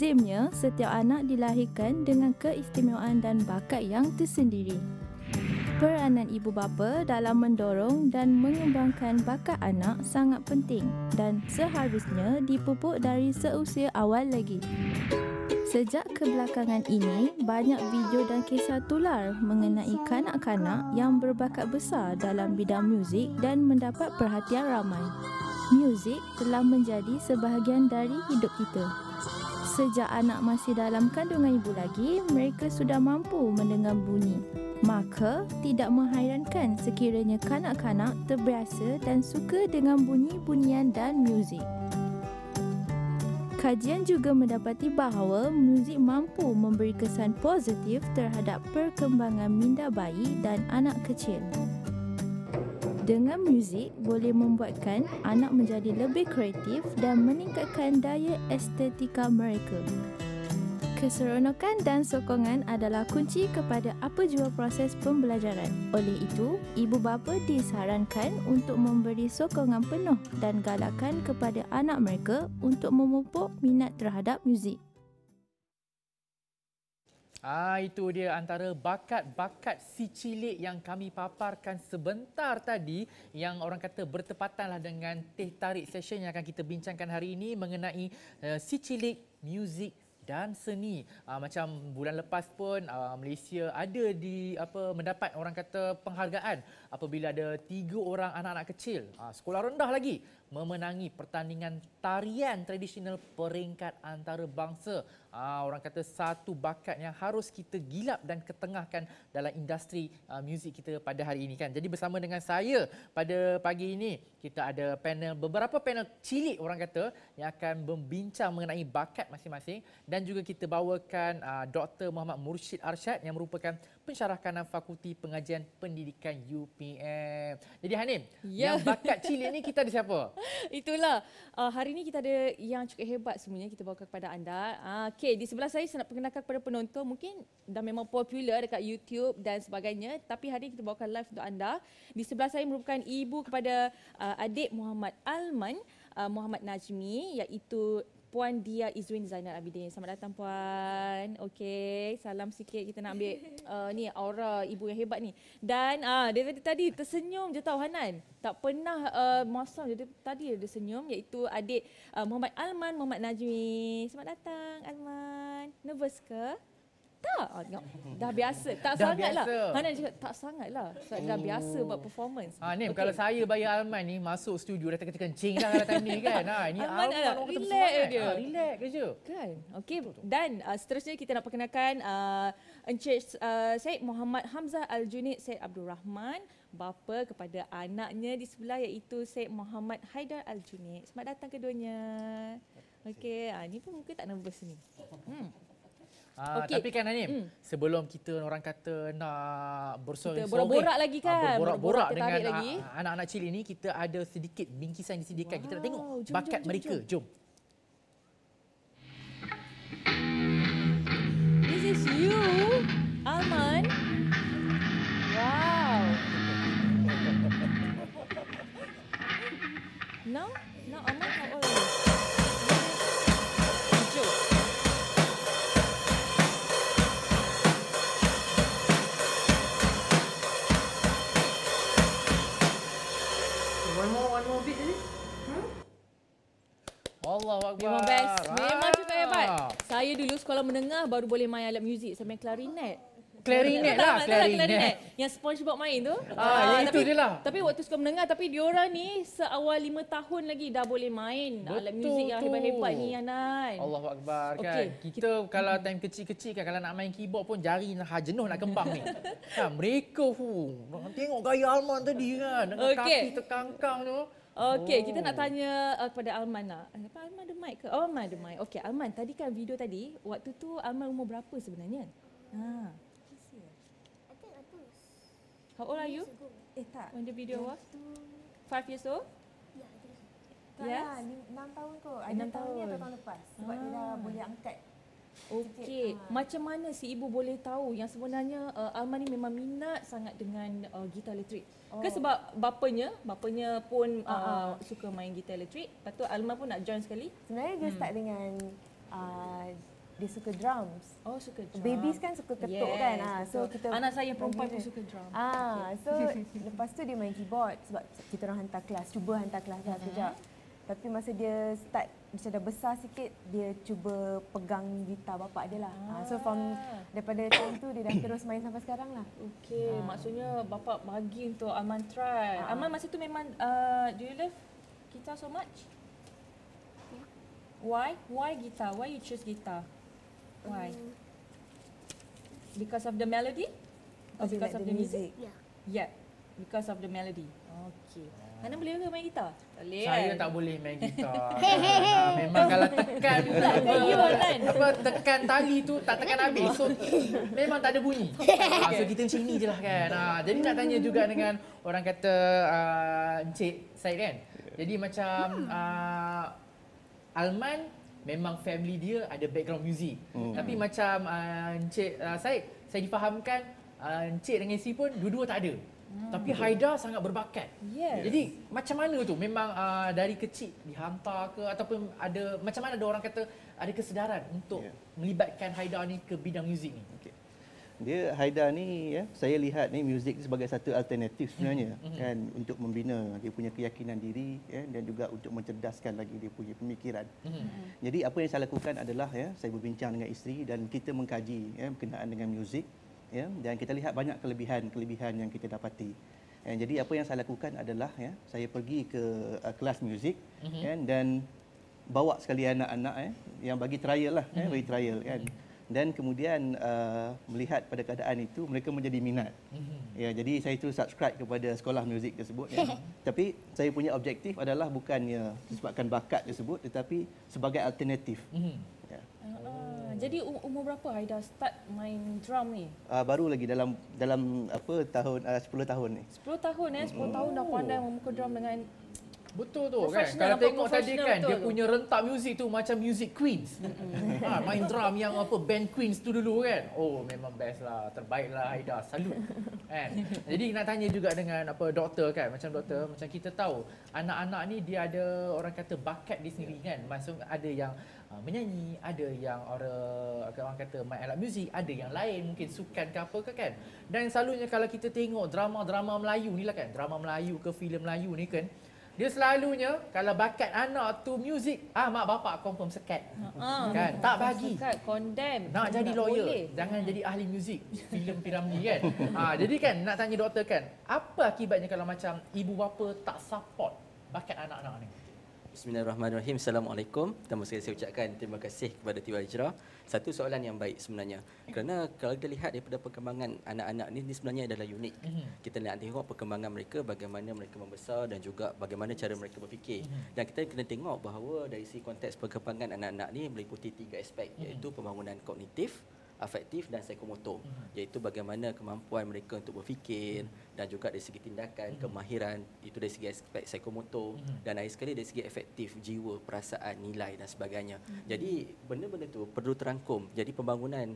Lazimnya, setiap anak dilahirkan dengan keistimewaan dan bakat yang tersendiri. Peranan ibu bapa dalam mendorong dan mengembangkan bakat anak sangat penting dan seharusnya dipupuk dari seusia awal lagi. Sejak kebelakangan ini, banyak video dan kisah tular mengenai kanak-kanak yang berbakat besar dalam bidang muzik dan mendapat perhatian ramai. Muzik telah menjadi sebahagian dari hidup kita. Sejak anak masih dalam kandungan ibu lagi, mereka sudah mampu mendengar bunyi. Maka, tidak menghairankan sekiranya kanak-kanak terbiasa dan suka dengan bunyi-bunyian dan muzik. Kajian juga mendapati bahawa muzik mampu memberi kesan positif terhadap perkembangan minda bayi dan anak kecil. Dengan muzik boleh membuatkan anak menjadi lebih kreatif dan meningkatkan daya estetika mereka. Keseronokan dan sokongan adalah kunci kepada apa jua proses pembelajaran. Oleh itu, ibu bapa disarankan untuk memberi sokongan penuh dan galakan kepada anak mereka untuk memupuk minat terhadap muzik. Itu dia antara bakat-bakat si cilik yang kami paparkan sebentar tadi, yang orang kata bertepatanlah dengan teh tarik session yang akan kita bincangkan hari ini mengenai si cilik, muzik dan seni. Macam bulan lepas pun Malaysia ada mendapat orang kata penghargaan apabila ada 3 orang anak-anak kecil sekolah rendah lagi memenangi pertandingan tarian tradisional peringkat antarabangsa. Orang kata satu bakat yang harus kita gilap dan ketengahkan dalam industri muzik kita pada hari ini kan. Jadi bersama dengan saya pada pagi ini kita ada beberapa panel cilik orang kata yang akan membincang mengenai bakat masing-masing, dan juga kita bawakan Dr. Muhammad Mursyid Arsyad yang merupakan pensyarah kanan Fakulti Pengajian Pendidikan UPM. Jadi Hanim, yang bakat cilik ni kita ada siapa? Itulah, hari ini kita ada yang cukup hebat sebenarnya kita bawa kepada anda. Okey, di sebelah saya nak perkenalkan kepada penonton, mungkin dah memang popular dekat YouTube dan sebagainya, tapi hari ini kita bawakan live untuk anda. Di sebelah saya merupakan ibu kepada adik Muhammad Alman, Muhammad Najmi, iaitu Puan Dia Izwin Zainal Abidin. Selamat datang Puan. Okey, salam sikit, kita nak ambil ni aura ibu yang hebat ni. Dan dia tadi tersenyum je tau Hanan. Tak pernah masam je tadi dia senyum, iaitu adik Muhammad Alman, Muhammad Najmi. Selamat datang Alman. Nervous ke? Tak, dah biasa. Tak sangatlah. Hanan cakap tak sangatlah. Dah biasa buat performance. Ni kalau saya bayar Alman ni masuk studio dah terkencing dah kalau time ni kan. Ni Alman orang kata bersemangat. Relax je. Kan. Okey. Dan seterusnya kita nak perkenalkan Encik Syed Muhammad Hamzah Al-Junaid Syed Abdul Rahman, bapa kepada anaknya di sebelah iaitu Syed Muhammad Haidar Al-Junaid. Selamat datang keduanya. Okey, ni pun muka tak nervous ni. Okay. Tapi kan Hanim, sebelum kita orang kata nak bersorang-sorang, borak-borak lagi kan, borak-borak dengan anak-anak cilik ni, kita ada sedikit bingkisan disediakan. Kita nak tengok bakat mereka. Jom. This is you, Alman. Wow. Now Alman, how old are you? One more bit tadi. Allahu Akbar. Memang best. Memang cukup hebat. Saya dulu sekolah menengah baru boleh main alat muzik. Saya main klarinet. Klarinet lah, klarinet. Yang SpongeBob main tu. Itu je lah. Tapi waktu sekolah menengah, tapi diorang ni seawal 5 tahun lagi dah boleh main alat muzik yang hebat-hebat ni, Hanan. Allahu Akbar kan. Kita kalau time kecil-kecil kan, kalau nak main keyboard pun jari jenuh nak kembang ni. Kan mereka tengok gaya Alman tadi kan, dengan kaki terkangkang tu. Okey, kita nak tanya kepada Alman lah. Alman ada mic ke? Oh, Alman ada mic. Okey, Alman, tadi kan video tadi, waktu tu Alman umur berapa sebenarnya? How old are you? Tak. When the video was? 5 years old? Ya. 6 tahun kot. 6 tahun ni atau tahun lepas. Sebab dia dah boleh angkat. Okey. Macam mana si ibu boleh tahu yang sebenarnya Alman ni memang minat sangat dengan gitar elektrik? Ke sebab bapanya pun suka main gitar elektrik, lepas tu Alman pun nak join sekali? Sebenarnya dia start dengan dia suka drums. Oh, suka drum. Babies kan suka ketuk kan. So kita anak saya perempuan pun suka drum. So lepas tu dia main keyboard sebab kita orang hantar kelas, cuba hantar kelas dah sekejap. Tapi masa dia start macam dah besar sikit, dia cuba pegang gitar bapak dia lah. So daripada time tu dia dah terus main sampai sekarang lah. Okey, maksudnya bapak bagi untuk Arman try. Arman masa tu memang do you love guitar so much? Why? Why guitar? Why you choose guitar? Why? Because of the melody? Or because of the music? Yeah, because of the melody. Okay. Hana boleh ke main gitar? Boleh. Saya tak boleh main gitar. Memang kalau tekan tekan tali tu tak tekan habis. So memang tak ada bunyi. So kita macam ni je lah kan. Jadi nak tanya juga dengan orang kata Encik Syed kan. Jadi macam Alman memang family dia ada background muzik. Tapi macam Encik Syed, saya difahamkan Encik dengan isteri pun dua-dua tak ada. Tapi Haida sangat berbakat. Jadi macam mana tu? Memang dari kecil dihantar ke ataupun ada macam mana ada orang kata ada kesedaran untuk melibatkan Haida ni ke bidang muzik ni? Dia Haida ni saya lihat ni muzik sebagai satu alternatif sebenarnya kan untuk membina dia punya keyakinan diri dan juga untuk mencerdaskan lagi dia punya pemikiran. Jadi apa yang saya lakukan adalah saya berbincang dengan isteri dan kita mengkaji berkenaan dengan muzik. Dan kita lihat banyak kelebihan yang kita dapati. Jadi apa yang saya lakukan adalah saya pergi ke kelas muzik dan bawa sekali anak-anak yang bagi trial lah, bagi trial kan. Dan kemudian melihat pada keadaan itu mereka menjadi minat. Jadi saya terus subscribe kepada sekolah muzik tersebut. Tapi saya punya objektif adalah bukannya disebabkan bakat tersebut tetapi sebagai alternatif. Jadi umur berapa Haida start main drum ni? Baru lagi dalam tahun 10 tahun ni. 10 tahun 10 tahun dah pandai memukul drum dengan betul tu kan. Kalau tengok tadi kan dia punya rentak muzik tu macam music queens. Main drum yang band queens tu dulu kan. Oh memang best lah, terbaik lah Haida, salut. Kan. Jadi nak tanya juga dengan doktor kan. Macam doktor, macam kita tahu anak-anak ni dia ada orang kata bakat dia sendiri kan. Maksud ada yang menyanyi, ada yang orang kata main alat muzik, ada yang lain mungkin sukan ke apa ke kan. Dan selalunya kalau kita tengok drama-drama Melayu ni lah kan, drama Melayu ke filem Melayu ni kan, dia selalunya kalau bakat anak tu muzik, mak bapak confirm sekat. Kan, tak bagi. Sekat, condemn. Nak jadi lawyer, jangan jadi ahli muzik filem Piramli kan. Jadi kan nak tanya doktor kan, apa akibatnya kalau macam ibu bapa tak support bakat anak-anak ni? Bismillahirrahmanirrahim. Assalamualaikum. Pertama sekali saya ucapkan terima kasih kepada TV Hijrah. Satu soalan yang baik sebenarnya. Kerana kalau kita lihat daripada perkembangan anak-anak ni sebenarnya adalah unik. Kita nak tengok perkembangan mereka, bagaimana mereka membesar dan juga bagaimana cara mereka berfikir. Dan kita kena tengok bahawa dari segi konteks perkembangan anak-anak ni meliputi 3 aspek, iaitu pembangunan kognitif, afektif dan psikomotor, iaitu bagaimana kemampuan mereka untuk berfikir dan juga dari segi tindakan, kemahiran, itu dari segi aspek psikomotor dan akhir sekali dari segi efektif jiwa, perasaan, nilai dan sebagainya. Jadi benda-benda tu perlu terangkum. Jadi pembangunan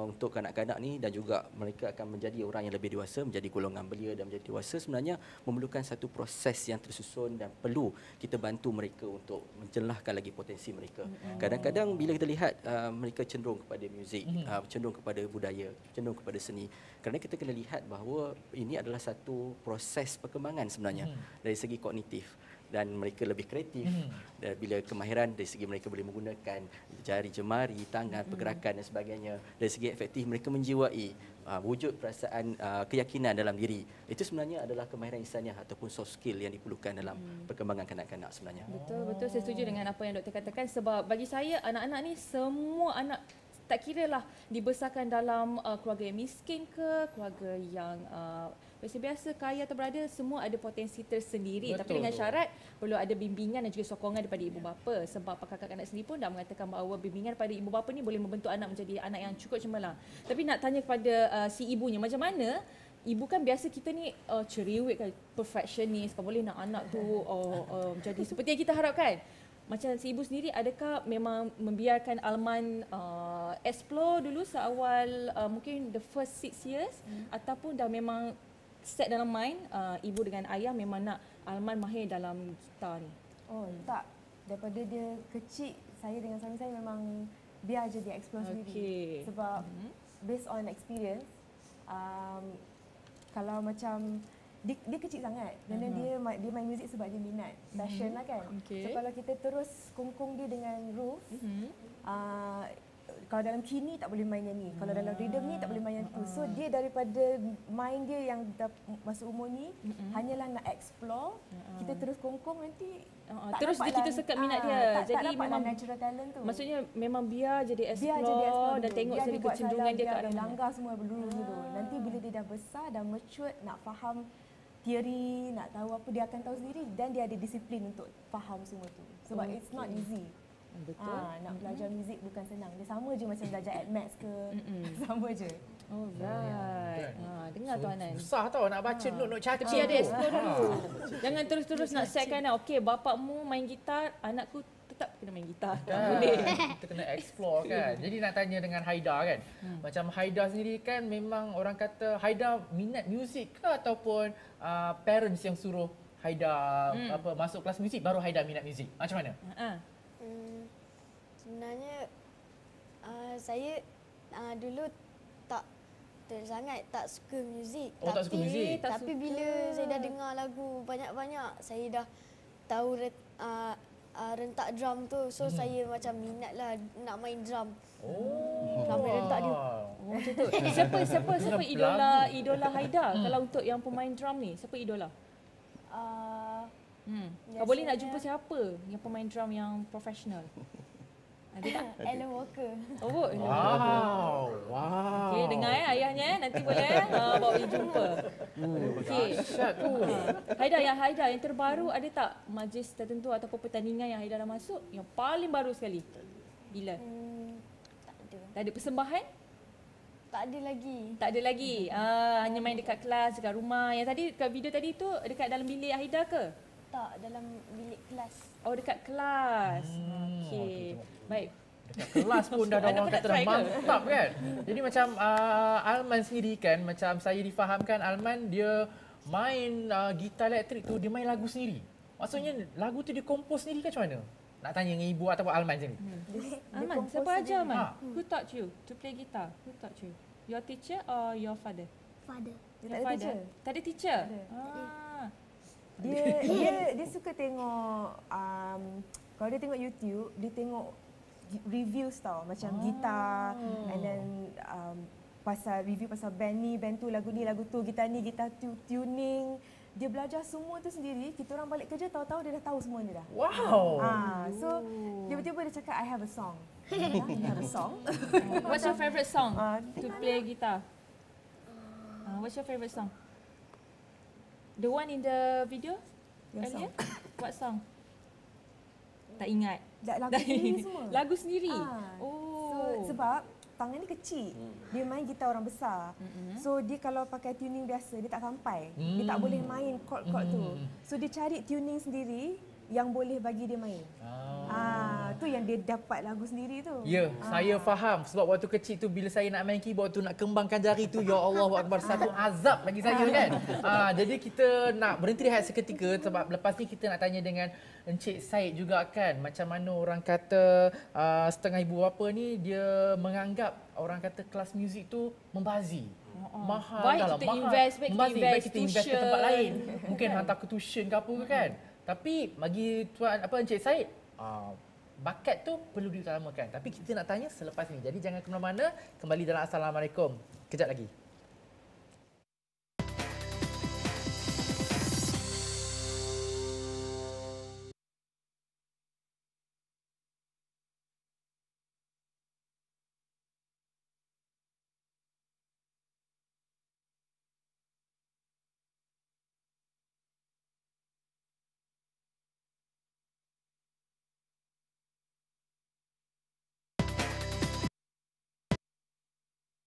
untuk kanak-kanak ni dan juga mereka akan menjadi orang yang lebih dewasa, menjadi golongan belia dan menjadi dewasa sebenarnya memerlukan satu proses yang tersusun dan perlu kita bantu mereka untuk mencelahkan lagi potensi mereka. Kadang-kadang bila kita lihat mereka cenderung kepada muzik, cenderung kepada budaya, cenderung kepada seni. Kerana kita kena lihat bahawa ini adalah satu proses perkembangan sebenarnya dari segi kognitif dan mereka lebih kreatif. Dan bila kemahiran dari segi mereka boleh menggunakan jari jemari, tangan, pergerakan dan sebagainya. Dari segi efektif mereka menjiwai wujud perasaan keyakinan dalam diri. Itu sebenarnya adalah kemahiran insaniah ataupun soft skill yang diperlukan dalam perkembangan kanak-kanak sebenarnya. Betul, saya setuju dengan apa yang doktor katakan sebab bagi saya anak-anak ni semua anak tak kira lah dibesarkan dalam keluarga yang miskin ke, keluarga yang biasa-biasa, kaya atau berada, semua ada potensi tersendiri. Betul, tapi dengan syarat perlu ada bimbingan dan juga sokongan daripada ibu bapa. Sebab pakar kanak-kanak sendiri pun dah mengatakan bahawa bimbingan daripada ibu bapa ni boleh membentuk anak menjadi anak yang cukup cemerlang. Tapi nak tanya kepada si ibunya, macam mana ibu kan biasa kita ni cerewet kan, perfectionist, kan boleh nak anak tu jadi seperti yang kita harapkan. Macam si ibu sendiri, adakah memang membiarkan Alman explore dulu seawal mungkin the first 6 years ataupun dah memang set dalam mind ibu dengan ayah memang nak Alman mahir dalam gitar ni? Oh tak, daripada dia kecil saya dengan suami saya memang biar je dia explore sendiri. Sebab based on experience, kalau macam dia kecil sangat, dan dia main muzik sebab dia minat, passion lah kan. So kalau kita terus kongkong dia dengan Roof, kalau dalam key ni tak boleh main yang ni, kalau dalam rhythm ni tak boleh main yang tu. So dia daripada main dia yang dah masuk umur ni, hanyalah nak explore, kita terus kongkong nanti terus kita sekat minat dia. Tak Jadi memang natural talent tu. maksudnya memang biar je dia explore dan tengok sendiri kecenderungan dia ke arah mana. Langgar semua dulu. Nanti bila dia dah besar, dah mature, nak faham teori, nak tahu apa, dia akan tahu sendiri, dan dia ada disiplin untuk faham semua tu. Sebab it's not easy. Betul. Nak belajar muzik bukan senang. Dia sama je macam belajar at maths ke. Sama je. Alright. Dengar tu Anan. Susah tau nak baca not catat. Dia ada explore dulu. Jangan terus-terus nak setkan okey bapakmu main gitar, anakku tetap kena main gitar. Boleh. Kita kena explore kan. Jadi nak tanya dengan Haida kan. Macam Haida sendiri kan memang orang kata Haida minat muzik ke ataupun parents yang suruh Haida masuk kelas muzik baru Haida minat muzik. Macam mana? Sebenarnya saya dulu sangat tak suka muzik. Tak suka muzik? Tapi bila saya dah dengar lagu banyak-banyak, saya dah tahu rentak drum tu. So saya macam minat lah nak main drum. Ramai rentak dia. Macam tu. Siapa idola Haida kalau untuk yang pemain drum ni? Siapa idola? Kau boleh nak jumpa siapa yang pemain drum yang profesional? Ada tak? Alan Walker. Oh, Wow. okey, dengar ayahnya nanti boleh bawa pergi jumpa. Okey. Dahsyat tu. Haida yang terbaru ada tak majlis tertentu ataupun pertandingan yang Haida dah masuk yang paling baru sekali? Bila? Tak ada. Tak ada persembahan? Tak ada lagi. Tak ada lagi. Hanya main dekat kelas, dekat rumah. Yang tadi dekat video tadi tu dekat dalam bilik Haida ke? Tak, dalam bilik kelas. Oh, dekat kelas. Okey. Baik. Dekat kelas pun dah ada Anda orang pernah kata dah try ke? mantap kan. Jadi macam Alman sendiri kan, macam saya difahamkan Alman dia main gitar elektrik tu, dia main lagu sendiri. Maksudnya lagu tu dia kompos sendiri ke macam mana? Nak tanya dengan ibu ataupun Alman sini. Aman, siapa ajar Aman? Who taught you to play guitar? Who taught you? Your teacher or your father? Father. Your father? Tak ada teacher? Dia suka tengok kalau dia tengok YouTube, dia tengok reviews tau, macam gitar, and then pasal review pasal band ni, band tu, lagu ni, lagu tu, gitar ni, gitar tu, tuning. Dia belajar semua tu sendiri. Kita orang balik kerja tahu-tahu dia dah tahu semua ni dah. Wow. So tiba-tiba dia cakap I have a song. You have a song? What's your favourite song to play guitar? What's your favourite song? The one in the video earlier? What song? Tak ingat. Lagu sendiri semua. Lagu sendiri? So, sebab tangan dia kecil. Dia main gitar orang besar. So dia kalau pakai tuning biasa, dia tak sampai. Dia tak boleh main chord-chord tu. So dia cari tuning sendiri yang boleh bagi dia main. Tu yang dia dapat lagu sendiri tu. Ya, saya faham. Sebab waktu kecil tu bila saya nak main keyboard tu, nak kembangkan jari tu, ya Allah Akbar, satu azab bagi saya kan. Jadi kita nak berhenti rehat seketika sebab lepas ni kita nak tanya dengan Encik Syed juga kan. Macam mana orang kata setengah ibu bapa ni dia menganggap orang kata kelas muzik tu membazir. Mahal baik dalam kita mahal. invest, Baik kita invest ke tempat lain. Mungkin hantar ke tuition ke apa ke kan. Tapi bagi tuan Encik Syed, bakat tu perlu diutamakan. Tapi kita nak tanya selepas ni. Jadi jangan ke mana-mana. Kembali dalam Assalamualaikum. Kejap lagi.